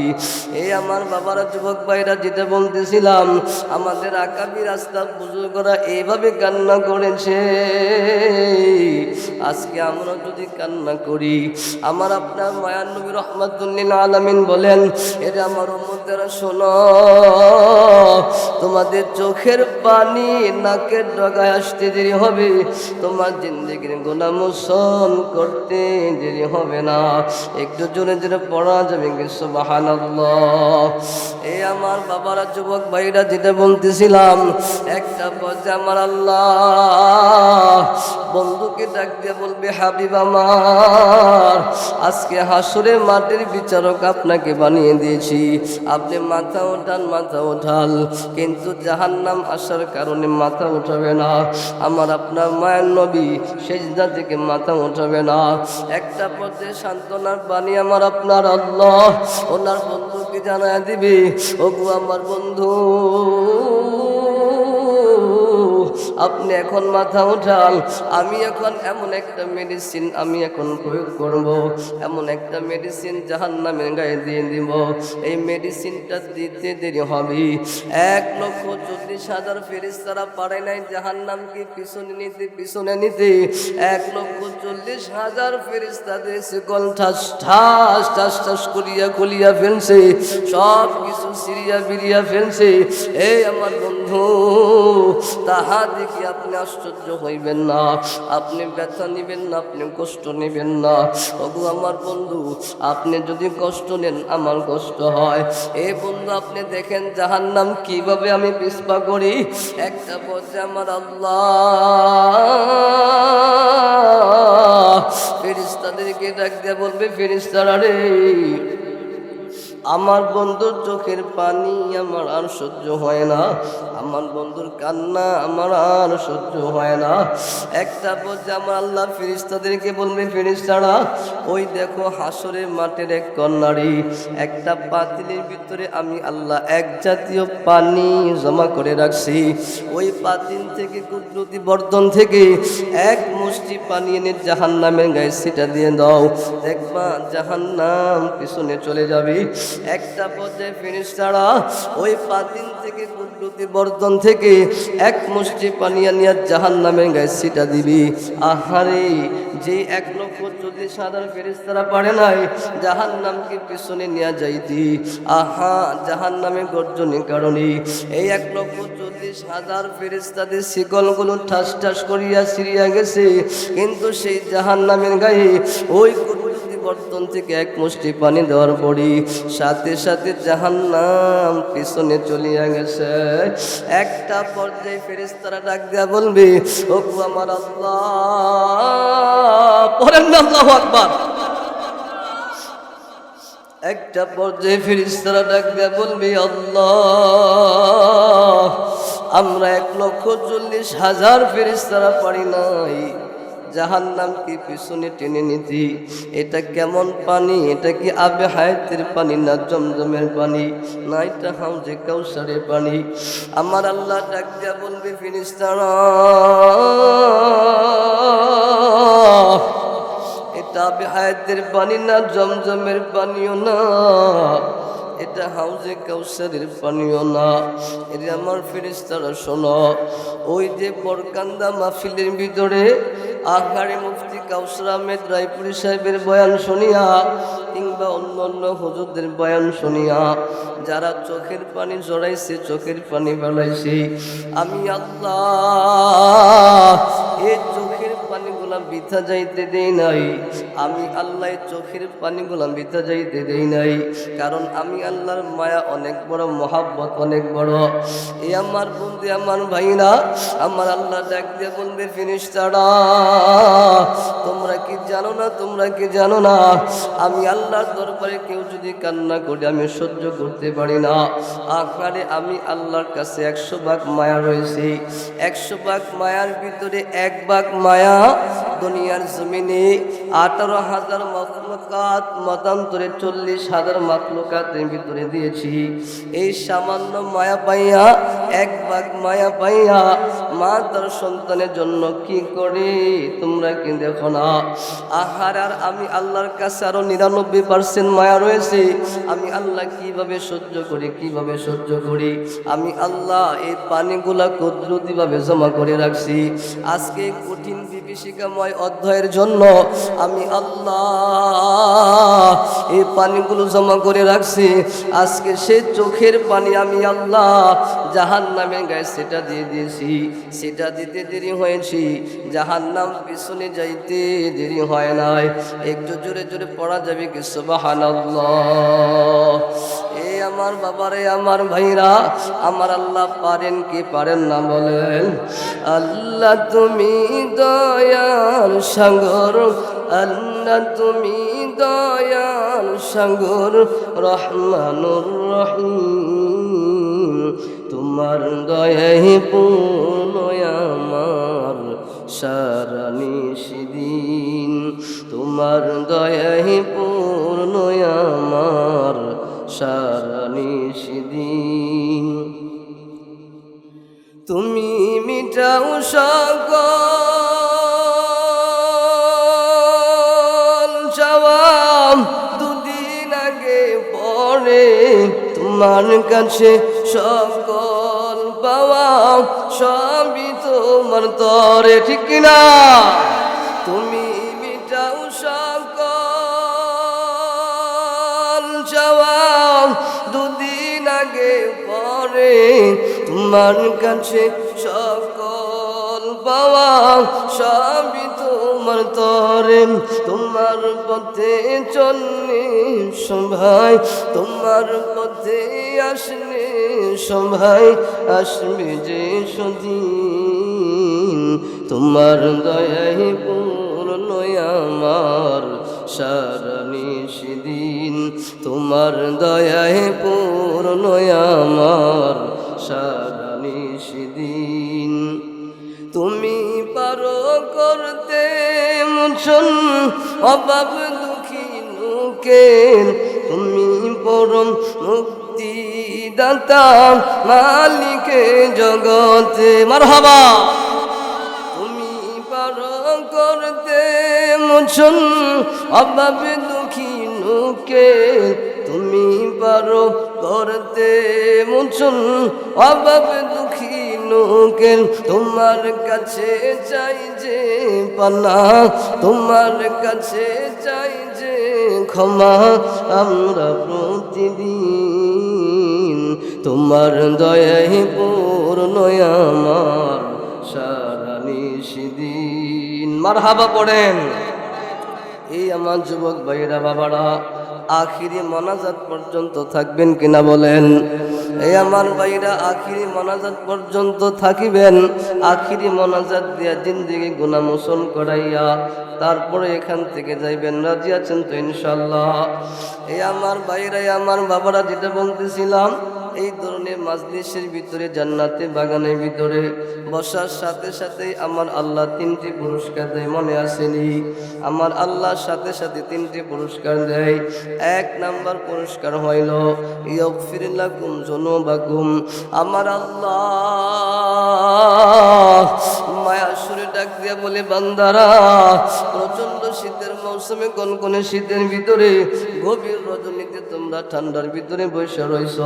এই আমার বাবারা, যুবক ভাইরা, যেটা বলতেছিলাম, আমাদের আকাবির আসলাফ বুজুর্গরা এইভাবে কান্না করেছে। আজকে আমরা যদি কান্না করি, আমার আপনার মায়ার নবী রহমাতুল্লিল আলামিন বলেন, এটা আমার উম্মতেরা শোনো, তোমাদের চোখের পানি নাকের ডগায় আসতে দেরি হবে, তোমার জিন্দেগির গুনাহ মোচন করতে দেরি হবে না। একটু জোরে জোরে পড়া যাবে কি সুবহানাল্লাহ। এই আমার বাবারা, যুবক ভাইরা, যেটা বলতেছিলাম, একটা পর্যায়ে আমার আল্লাহ বন্ধুকে ডাক দিয়ে বলবে, হাবিব আমার, আজকে হাসরের মাঠের বিচারক আপনাকে বানিয়ে দিয়েছি, আপনি মাথা ওঠান, মাথা ওঠাল, কিন্তু জাহান্নাম আসার কারণে মাথা উঠাবে না। আমার আপনার মায়ের নবী সেজদা থেকে মাথা উঠাবে না। একটা পথে সান্ত্বনার বাণী আমার আপনার আল্লাহ ওনার বন্ধুকে জানায় দিবে, ওগো আমার বন্ধু আপনি এখন মাথা উঠান, আমি এখন এমন একটা মেডিসিন আমি এখন প্রয়োগ করব, এমন একটা মেডিসিন জাহান্নামের গায়ে দিয়ে দিব। এই মেডিসিনটা দিতে দেরি হবে। 1,40,000 ফেরেশতারা পারে নাই জাহান্নামকে পিছনে নিতে 1,40,000 ফেরেশতাদের শিকল ঠাস ঠাস ঠাস ঠাস করিয়া খুলিয়া ফেলছে, সব কিছু সিরিয়া বিরিয়া ফেলছে। এই আমার বন্ধু তাহা দেখি আপনি আশ্চর্য হইবেন না, আপনি ব্যথা নিবেন না, আপনি কষ্ট নেবেন না। ওগো আমার বন্ধু আপনি যদি কষ্ট নেন আমার কষ্ট হয়। এই বন্ধু আপনি দেখেন জাহান্নাম কিভাবে আমি পিছপা করি। একটা পর্যায়ে আমার আল্লাহ ফেরেশতাদেরকে ডাক দিয়ে বলবে, ফেরেশতারা রে, আমার বন্ধুর চোখের পানি আমার আর সহ্য হয় না, আমার বন্ধুর কান্না আমার আর সহ্য হয় না। একটা পর্যায়ে আমার আল্লাহ ফেরেশতাদেরকে বলবে, ফেরেশতারা ওই দেখো হাসরের মাঠের এক কন্যারি, একটা পাতিলের ভিতরে আমি আল্লাহ এক জাতীয় পানি জমা করে রাখছি। ওই পাতিল থেকে কুদরতি বর্তন থেকে এক মুষ্টি পানি এনে জাহান্নামের গায়ে ছিটা দিয়ে দাও, দেখবা জাহান্নাম পিছনে চলে যাবে। একটা পর্যায়ে ফেরেশতারা ওই পাতিল থেকে কুদরতি বর্তন থেকে এক মুষ্টি পানি আনিয়া জাহান্নামের গায়ে ছিটা দিবি। আহারে যে 1,40,000 ফেরেশতারা পারে নাই জাহান্নামকে পিছনে নিয়ে যাইতি, আহা জাহান্নামে গর্জনের কারণে এই 1,40,000 ফেরেশতাদের শিকলগুলো ঠাস ঠাস করিয়া ছিঁড়িয়া গেছে, কিন্তু সেই জাহান্নামের গায়ে ওই বর্তন থেকে এক মুষ্টি পানি দেওয়ার পরই সাথে সাথে জাহান্নাম পিছনে চলিয়া গেছে। একটা পর্যায়ে ফেরেশতারা ডাক দিয়া বলবে, ওগো আমার আল্লাহ, পড়েন না আল্লাহু আকবার। একটা পর্যায়ে ফেরেশতারা ডাক দিয়া বলবে, আল্লাহ আমরা 1,40,000 ফেরেশতারা পারি নাই জাহান্নামকে পিছনে টেনে নিতি। এটা কেমন পানি? এটা কি আবে হায়াতের পানি না জমজমের পানি না এটা হাউজে কাউসারের পানি? আমার আল্লাহ ডাক দিয়া বলবে, ফেরেশতারা এটা আবে হায়াতের পানি না জমজমের পানিও না, এটা হাউজে কাউসারের পানিও না। এর আমার ফেরেশতারা শোনো, ওই যে বরকান্দা মাহফিলের ভিতরে আখড়ারে মুফতি কাউসার আহমেদ রায়পুরি সাহেবের বয়ান শুনিয়া কিংবা অন্য অন্য হুজুরদের বয়ান শুনিয়া যারা চোখের পানি জড়াইছে, চোখের পানি ফেলাইছে, আমি আল্লাহ এই চোখের পানিগুলা বৃথা যাইতে দেই নাই। আমি আল্লাহ চোখের পানিগুলা বৃথা যাইতে দেই নাই, কারণ আমি আল্লাহর মায়া অনেক বড়, মহাব্বত অনেক বড়। এ আমার বন্ধু, আমার ভাইরা, আমার আল্লাহ ডাক দিয়ে বলবে, ফেরেশতারা তোমরা কি জানো না, তোমরা কি জানো না আমি আল্লাহর দরবারে কেউ যদি কান্না করে আমি সহ্য করতে পারি না। আখড়ারে আমি আল্লাহর কাছে 100 ভাগ মায়া রয়েছে। 100 ভাগ মায়ার ভিতরে 1 ভাগ মায়া দুনিয়ার জমিনে 18,000 মাখলুকাত মতান্তরে 40,000 মাখলুকাতের ভিতরে দিয়েছি। এই সামান্য মায়া পাইয়া, 1 ভাগ মায়া পাইয়া মা তার সন্তানের জন্য কি করে তোমরা কি দেখো না? আহার আর আমি আল্লাহর কাছে আরো 99% মায়া রয়েছে। আমি আল্লাহ কিভাবে সহ্য করি, কিভাবে সহ্য করি? আমি আল্লাহ এই পানিগুলা কুদরতিভাবে জমা করে রাখছি। আজকে কঠিন বিভীষিকাময় অধ্যায়ের জন্য আমি আল্লাহ এই পানিগুলো জমা করে রাখছি। আজকে সে চোখের পানি আমি আল্লাহ জাহান্নামের গায়ে সেটা দিয়ে দিয়েছি। সেটা দিতে দেরি হয়েছি, জাহান্নাম পিছনে যাইতে দেরি হয় নাই। একটু জোরে জোরে পড়া যাবে কি সুবহানাল্লাহ? এ আমার বাবারে, আমার ভাইরা, আমার আল্লাহ পারেন কি পারেন না বলেন? আল্লাহ তুমি দয়ার সাগর, আল্লাহ তুমি দয়ার সাগর, রহমানুর রহিম, তোমার দয়ায় পূর্ণ আমার সারা নিশিদিন, তোমার দয়ায় পূর্ণ আমার সারা তুমি মিটাও সকল চাওয়া, দুদিন আগে পরে তোমার কাছে সকল পাওয়া, সবই তোমার তরে, ঠিক কিনা? তুমি মিটাও সকল চাওয়া, দুদিন আগে পরে তোমার কাছে সকল পাওয়া, সবই তোমার তরে। তোমার পথে চললে সবাই, তোমার পথে আসলে সবাই, আসবে যে সেদিন তোমার দয়ায় পূর্ণ আমার সারা নিশিদিন, তোমার দয়ায় পূর্ণ আমার সারা নিশিদিন। তুমি পারো করতে মোচন অভাব দুঃখী লোকের, তুমি পরম মুক্তিদাতা মালিকে জগতে, মারহাবা। তুমি পারো করতে মোচন অভাব দুঃখী লোকের, তুমি পারো করতে মোচন অভাব দুঃখী লোকের। তোমার কাছে চাই যে পানা, তোমার কাছে চাই যে ক্ষমা, আমরা প্রতিদিন তোমার দয়ায় পূর্ণ আমার সারা নিশিদিন। মারহাবা পড়েন। এই আমার যুবক ভাইরা বাবারা, আখিরি মোনাজাত পর্যন্ত থাকবেন কিনা বলেন? এই আমার ভাইরা আখিরি মোনাজাত পর্যন্ত থাকিবেন। আখিরি মোনাজাত দিয়া জিন্দেগি গুনাহ মোচন করাইয়া তারপরে এখান থেকে যাইবেন। রাজি আছেন তো ইনশাআল্লাহ? এই আমার ভাইরা, আমার বাবারা, যেটা বলতেছিলাম, এই ধরনের মাজলিসের ভিতরে, জান্নাতে বাগানের ভিতরে বসার সাথে সাথেই আমার আল্লাহ তিনটি পুরস্কার দেয়, মনে আসেনি? আমার আল্লাহর সাথে সাথে তিনটি পুরস্কার দেয়। এক নাম্বার পুরস্কার হইল ইয়াগফির লাকুম যুনুবাকুম। আমার আল্লাহ মায়া সুরে ডাক দিয়া বলে, বান্দারা, প্রচন্ড শীতের মৌসুমে, কনকনে শীতের ভিতরে, গভীর রজনীতে তোমরা ঠান্ডার ভিতরে বসে রইছ।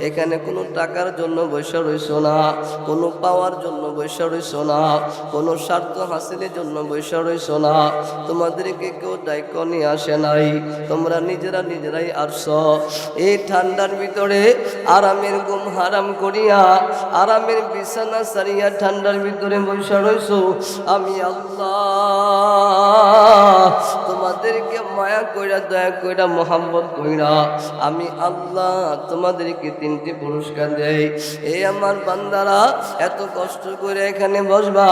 এখানে কোনো টাকার জন্য বসে রইছ না, কোনো পাওয়ার জন্য বসে রইছ না, কোনো স্বার্থ হাসিলের জন্য বসে রইছ না। তোমাদেরকে কেউ দায়িত্ব নিয়ে আসে নাই, তোমরা নিজেরাই আসছ। এই ঠান্ডার ভিতরে আরামের ঘুম হারাম করিয়া, আরামের বিছানা সারিয়া ঠান্ডার ভিতরে বসে রইছ। আমি আল্লাহ তোমাদেরকে মায়া কইরা, দয়া কইরা, মোহাম্মত কইরা, আমি আল্লাহ তোমাদেরকে তিনটি পুরস্কার দেই। এই আমার বান্দারা, এত কষ্ট করে এখানে বসবা,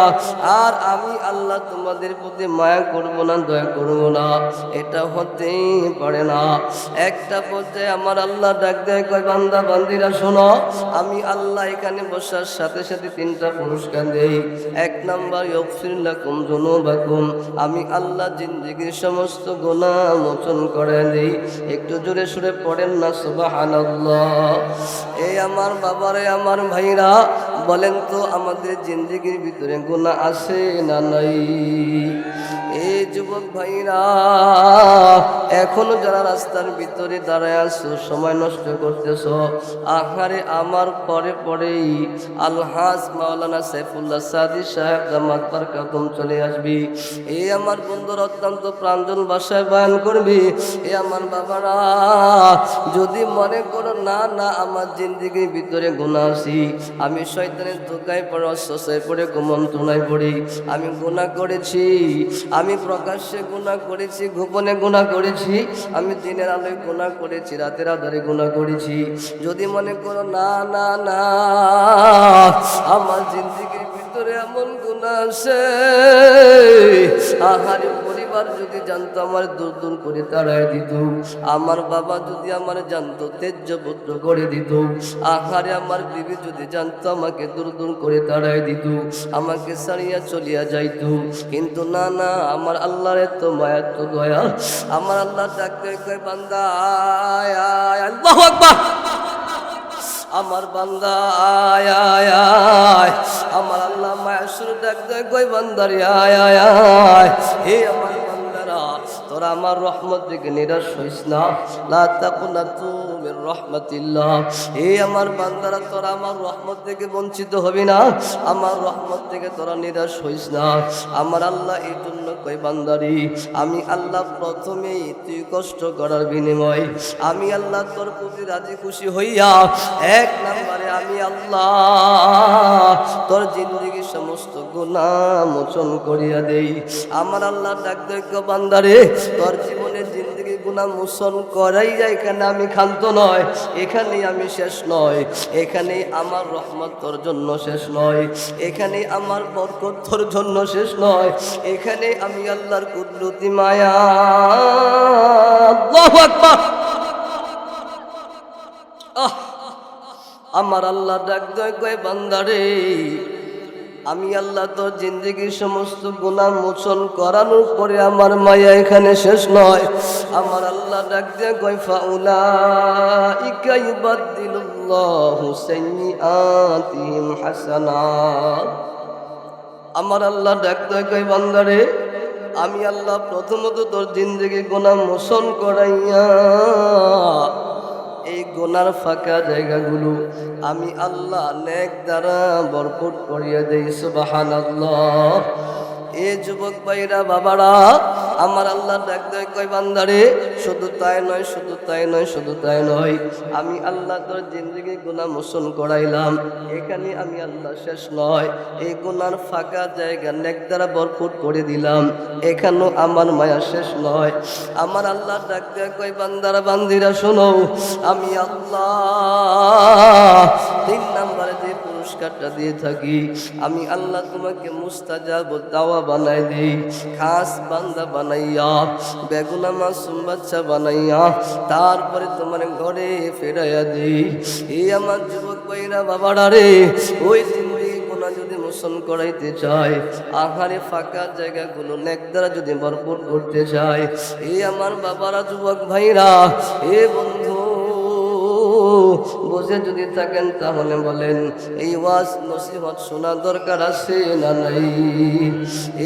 আর আমি আল্লাহ তোমাদের প্রতি মায়া করব না, দয়া করব না, এটা হতেই পারে না। একটা পর্যায়ে আমার আল্লাহ ডাক দেয়, কয়, বান্দা বান্দিরা শোনো, আমি আল্লাহ এখানে বসার সাথে সাথে তিনটা পুরস্কার দেই। এক নাম্বার ইয়াগফির লাকুম যুনুবাকুম, আমি আল্লাহ জিন্দেগির সমস্ত গুনাহ মোচন করে দেই। একটু জোরে সুরে পড়েন না সুবহানাল্লাহ। এই আমার বাবারে, আমার ভাইরা, বলেন তো আমাদের জিন্দেগির ভিতরে গুনাহ আছে না নাই? এই যুবক ভাইরা, এখনো যারা রাস্তার ভিতরে দাঁড়ায় আছো, সময় নষ্ট করতেছো, আহারে আমার পরে পরেই আলহাজ মাওলানা সাইফুল্লাহ সাদি সাহেব জামাত বারকাতুম চলে আসবি। এই আমার বন্ধুর অত্যন্ত প্রাঞ্জল ভাষায় বয়ান করবি। এ আমার বাবারা, যদি মনে করো না না আমার জিন্দেগির ভিতরে গুনাহ আছে, আমি শয়তানের ধোঁকায় পড়ে, অস্বস্থায় পড়ে, কুমন্ত্রণায় পড়ি, আমি গুনাহ করেছি, আমি প্রকাশ্যে গুনাহ করেছি, গোপনে গুনাহ করেছি, আমি দিনের আলোয় গুনাহ করেছি, রাতের আধারে গুনাহ করেছি। যদি মনে করো না না না আমার জিন্দেগির ভিতরে এমন গুনাহ আছে, আহারে পরিবার যদি জানতো আমার দূর দূর করে তাড়ায় দিত, আমার বাবা যদি আমার জানতো তেজ্যপুত্র করে দিত, আহারে আমার বিবি যদি জানতো আমাকে দূর দূর করে তাড়ায় দিত, আমাকে ছাড়িয়া চলিয়া যাইত। কিন্তু না না, আমার আল্লাহর এত মায়া, এত দয়া। আমার আল্লাহ ডাকতে কয়, বান্দা আয় আয়, আল্লাহু আকবার। আমার বান্দা আয় আয় আয়, আমার আল্লাহ মায়ের সুর ডাক দেয় কই বান্দারি আয় আয় আয়, হে আমার বান্দারা তোরা আমার রহমত থেকে নিরাশ হইস না, লা তাকুনাতু মির রাহমাতিল্লাহ। হে আমার বান্দারা তোরা আমার রহমত থেকে বঞ্চিত হবি না, আমার রহমত থেকে তোরা নিরাশ হইস না। আমার আল্লাহ এই জন্য কই বান্দারি আমি আল্লাহ প্রথমেই তুই কষ্ট করার বিনিময় আমি আল্লাহ তোর প্রতি রাজি খুশি হইয়া এক নম্বরে আমি আল্লাহ তোর জিন্দগির সমস্ত গুনাহ মোচন করিয়া দেই। আমার আল্লাহ ডাক দেয় বান্দারে তোর জীবনের জিন্দগি গুনাহ মোচন করাই যায়, এখানে আমি ক্ষান্ত নয়, এখানেই আমি শেষ নয়, এখানেই আমার রহমত তোর জন্য শেষ নয়, এখানেই আমার বরকত তোর জন্য শেষ নয়, এখানে আমি আল্লাহর কুদরতি মায়া। আল্লাহু আকবার। আমার আল্লাহ ডাক দেয় কয় বান্দারে আমি আল্লাহ তোর জিন্দগির সমস্ত গুনাহ মোচন করানোর পরে আমার মায়া এখানে শেষ নয়। আমার আল্লাহ ডাক দেয় কয় ফাউলাইকা ইউবাদদিলুল্লাহু সাইয়্যাতিহিম হাসানাত। আমার আল্লাহ ডাক দেয় কয় বান্দারে আমি আল্লাহ প্রথমত তোর জিন্দগি গুনাহ মোচন করাইয়া এই গুনার ফাঁকা জায়গাগুলো আমি আল্লাহ নেক দ্বারা ভরপুর করিয়া দেই। সুবহানাল্লাহ। এ যুবক ভাইরা বাবারা আমার আল্লাহ ডাক দেয় কয় বান্দারে শুধু তাই নয়, শুধু তাই নয়, শুধু তাই নয়, আমি আল্লাহ তোর জিন্দগি গুনাহ মোচন করাইলাম, এখানে আমি আল্লাহ শেষ নয়, এই গুনার ফাঁকা জায়গা নেক দ্বারা ভরপুর করে দিলাম, এখানেও আমার মায়া শেষ নয়। আমার আল্লাহ ডাক দেয় কয় বান্দারা বান্দিরা শোনো, আমি আল্লাহ 3 নম্বরে যে পুরস্কারটা দিয়ে থাকি আমি আল্লাহ তোমাকে মুস্তাজাব দাওয়া বানাই দেই, খাস বান্দা বানাইয়া বেগুনা মাসুম বাচ্চা বানাইয়া তারপরে তোমার ঘরে ফেরাইয়া দেই। এই আমার যুবক ভাইরা বাবারা রে ওই জিন্দগি গুনাহ যদি মোচন করাইতে চায়, আহারে ফাঁকা জায়গাগুলো নেক দ্বারা যদি ভরপুর করতে চায়, এই আমার বাবারা যুবক ভাইরা এ বন্ধু বসে যদি থাকেন তাহলে বলেন এই ওয়াজ নসিহত শোনা দরকার আছে না নাই?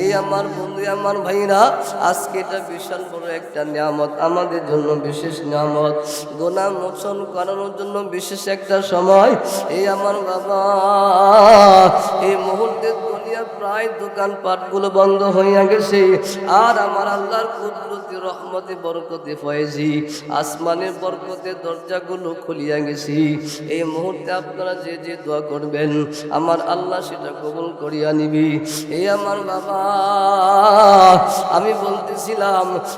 এই আমার বন্ধু আমার ভাইরা আজকে এটা বিশাল বড় একটা নিয়ামত, আমাদের জন্য বিশেষ নিয়ামত, গুনাহ মোচন করানোর জন্য বিশেষ একটা সময়। এই আমার বাবা এই মুহূর্তে দুনিয়া প্রায় দোকানপাটগুলো বন্ধ হইয়া গেছে, আর আমার আল্লাহর কুদরতি রহমতে বরকতে ফয়েজি আসমানের বরকতে দরজাগুলো খুলিয়া গেছি। এই মুহূর্তে আপনারা যে যে দোয়া করবেন আমার আল্লাহ সেটা কবুল করিয়া নিবি। এই আমার বাবা আমি বলতেছিলাম